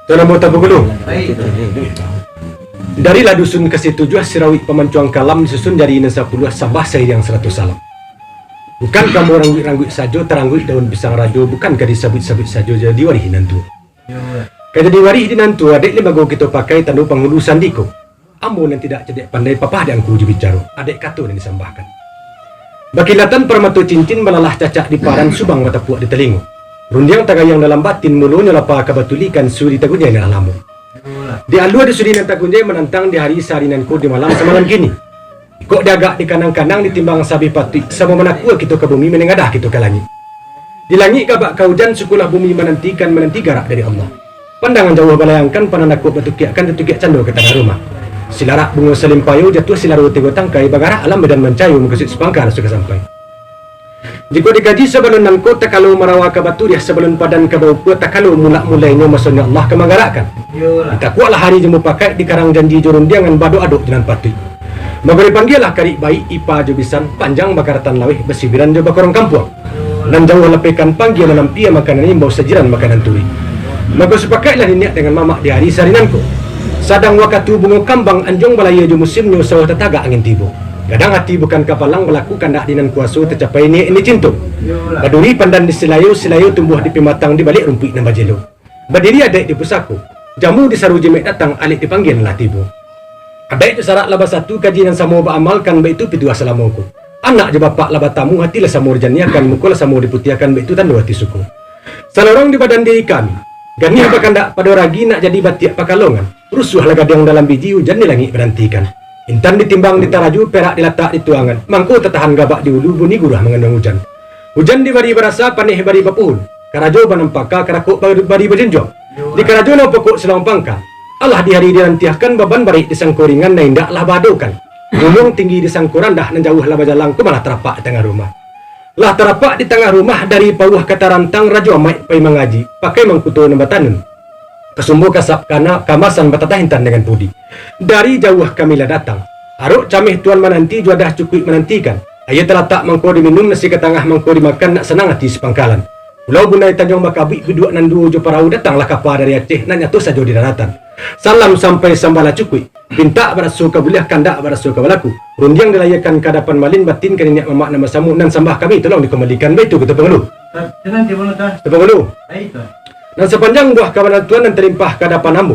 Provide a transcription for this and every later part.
Tuan Ambo Tabungulu. Darilah dusun ke-7 Sirawik Pemancuang Kalam disusun dari Ina 10 Sabah Sayang 100 salam. Bukan kamu rangguit-rangguit saja terangguit daun pisang rajo, bukan kadi sabit-sabit saja jadi warih nantu. Kaya jadi warih di nantu adik lima go kita pakai tandu penghulu sandiko. Ambo yang tidak cedek pandai papah dan ku bicara. Adik katu yang disambahkan. Bakilatan permatu cincin melalah cacak di paran subang mata puak di telingo. Rundiang tagayang dalam batin mulunya lapa kabatulikan suri tagunjai dalam lamu. Di alua di suri nan tagunjai menantang di hari sarinanku di malam semalam kini. Kok dagak di kanang-kanang ditimbang sabi pati sama menakua kita ke bumi menengadah kita ke langit. Di langit kabak kaujan sukulah bumi menanti garak dari Allah. Pandangan jauh balayangkan pananakut batukiakan tetukiak cando ke tengah rumah. Silarak bunga selimpayo jatuh silaru tiga tangkai bagarak alam medan mencayu mengkesit sepangkar suka sampai. Jika dikaji sebelum nanko takalu marawa kabaturiah sebelum padan kabaupu takalu mulainya maksudnya Allah kemagarakan. Kita kuatlah hari jemu pakai di karang janji jurundiangan bado aduk jalan patui. Magari panggillah kari baik ipa jubisan panjang bakaratan lawih besibiran jo bakorong kampung. Dan jauh lepekan panggil dalam pia makanan ini bau sejiran makanan turi. Maka sepakailah niat dengan mamak di hari sarinanku. Sadang wakatu bunga kambang anjong balaya jo musimnya sawah tetaga angin tibo. Kadang hati bukan kapalang melakukan dak dinan kuaso tercapai ini cintu. Baduri pandan di silayu tumbuh di pimatang di balik rumput dan bajelo. Berdiri adek di pusaku. Jamu di saru jemek datang alik dipanggil lah tibo. Adek itu sarak laba satu kajian samo baamalkan ba itu pitu asalamuku. Anak je bapak laba tamu hatilah samo rejaniakan mukul samo diputiakan ba itu tandu hati suku. Salorong di badan diri kami. Gani apa kandak pada ragi nak jadi batiak pakalongan. Rusuh laga yang dalam biji hujan di langit berantikan. Intan ditimbang di taraju, perak diletak di tuangan. Mangku tertahan gabak di ulu, bunyi gurah mengandung hujan. Hujan di bari berasa, panih bari bapuhun. Karajo banampaka, karakuk bari berjenjong. Di karajo no pokok selang pangka. Allah di hari dirantiahkan baban bari di sangkoringan na indaklah badokan. Gunung tinggi di sangkuran dah menjauh lah bajalang ke malah terapak di tengah rumah. Lah terapak di tengah rumah dari pawah kata rantang rajo amai pai mengaji. Pakai mangkuto nambatanun. Kesumbu kasap kana kamasan batata hintan dengan budi. Dari jauh kamilah datang. Aruk camih tuan menanti juadah cukup menantikan. Ayat telah tak mangko diminum nasi ke tengah mangko dimakan nak senang hati sepangkalan. Pulau Bunai Tanjung Makabi bidua nan duo jo parau datanglah kapal dari Aceh nan nyatu sajo di daratan. Salam sampai sambala cukup. Pinta berasu kabuliah kandak berasu kabalaku. Rundiang dilayakan kadapan malin batin kan niat mamak nama samu nan sambah kami tolong dikembalikan baitu kita pengeluh. Tenang di mana tuan? Pengeluh. Baik tuan. Dan sepanjang buah kawanan tuan dan terlimpah ke hadapan ambo.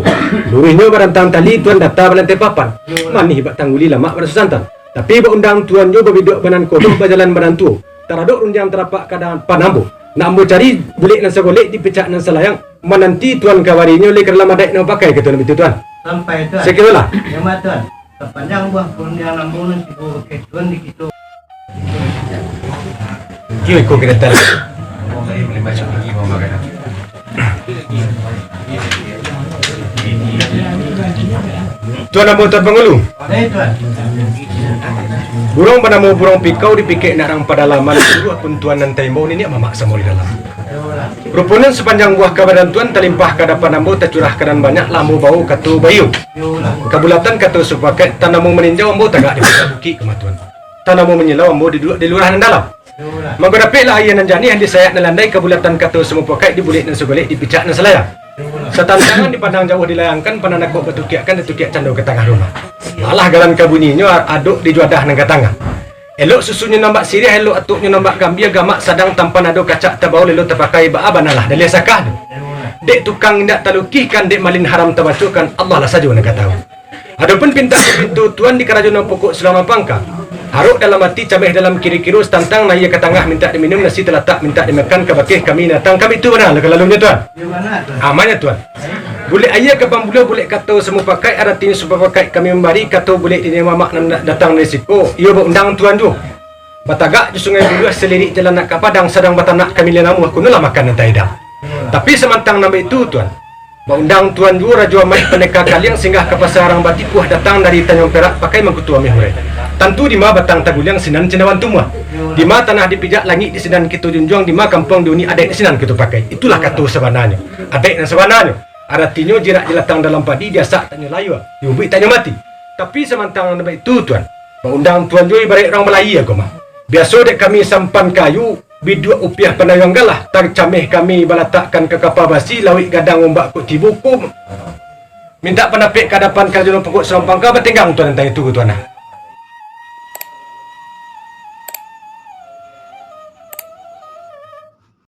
Luruhnya barantang tali tuan data balantai papan. Manih bak tangguli lama pada susantan. Tapi bak undang tuan jo berduduk banan kodok berjalan banan tu. Taraduk runjang terapak ke hadapan ambo. Nak ambo cari bulik nan segolek di pecak nan selayang. Menanti tuan kawarinya oleh kerana madai nak pakai ke tuan itu tuan. Sampai tuan. Sekiranya lah. Yang mana tuan? Sepanjang buah kurniang lambung nanti ko ke tuan di kita. Kio ikut kereta. Tuan ambo tuan penghulu. Baik tuan. Burung panamu burung pikau dipikir nak rang pada laman suruh pun tuan nan taimau ni mamak sama di dalam. Rupunan sepanjang buah kabaran tuan terlimpah ke hadapan ambo tercurah kanan banyak lambu bau katu bayu. Kabulatan katu supaket tanamu meninjau ambo tagak di bukit kematuan. Tanamu menyelau ambo di lurah nan dalam. Maka dapatlah ayah nan jani yang disayat nan landai kabulatan katu semua pakai dibulik dan segolek dipicak nan selayang. Setantangan dipandang jauh dilayangkan pananakuk betukiakan ditukiak candau ke tengah rumah. Malah galan kabuninya aduk di juadah nan ke tengah. Elok susunya nampak sirih, elok atuknya nampak gambia gamak sadang tampan ado kacak tabau lelo terpakai ba'abanalah dan lihat sakah tu. Dek tukang ndak talukihkan, dek malin haram tabacukan, Allah lah saja nak tahu. Adapun pinta pintu tuan di kerajaan pokok selama pangka. Haruk dalam hati cabeh dalam kiri-kiri tantang na ia ke tengah minta diminum nasi terletak minta dimakan ke bakih kami datang kami tu mana lalunya tuan. Amannya tuan. Boleh ayah ke pambula boleh kata semua pakai artinya supaya pakai kami membari kata boleh ini mamak nak datang resiko. Ia berundang tuan tu. Batagak di sungai Buluh selirik jalan nak ke Padang sedang batanak kami lenamu aku nulah makan nanti dah. Tapi semantang nama itu tuan. Berundang tuan ju raja mai peneka kalian singgah ke pasar orang Batipuh datang dari Tanjung Perak pakai mangkutu ami hurai. Tentu di ma batang taguliang sinan cendawan tumua. Di ma tanah dipijak langit di sinan kita junjung di ma kampung dunia adek di sinan kita pakai. Itulah kata sebenarnya. Adek dan sebenarnya. Artinya jirak jelatang dalam padi dia sak tanya layu. Diubik tanya mati. Tapi semantang nama itu tuan. Berundang tuan ju ibarat orang Melayu aku mah. Biasa dek kami sampan kayu Bidua upiah panayang galah tar cameh kami balatakkan ke kapal basi lawik gadang ombak ku tibukum. Minta penapik kadapan kajuno pokok sampang ka batinggang tuan tanya tu tuan.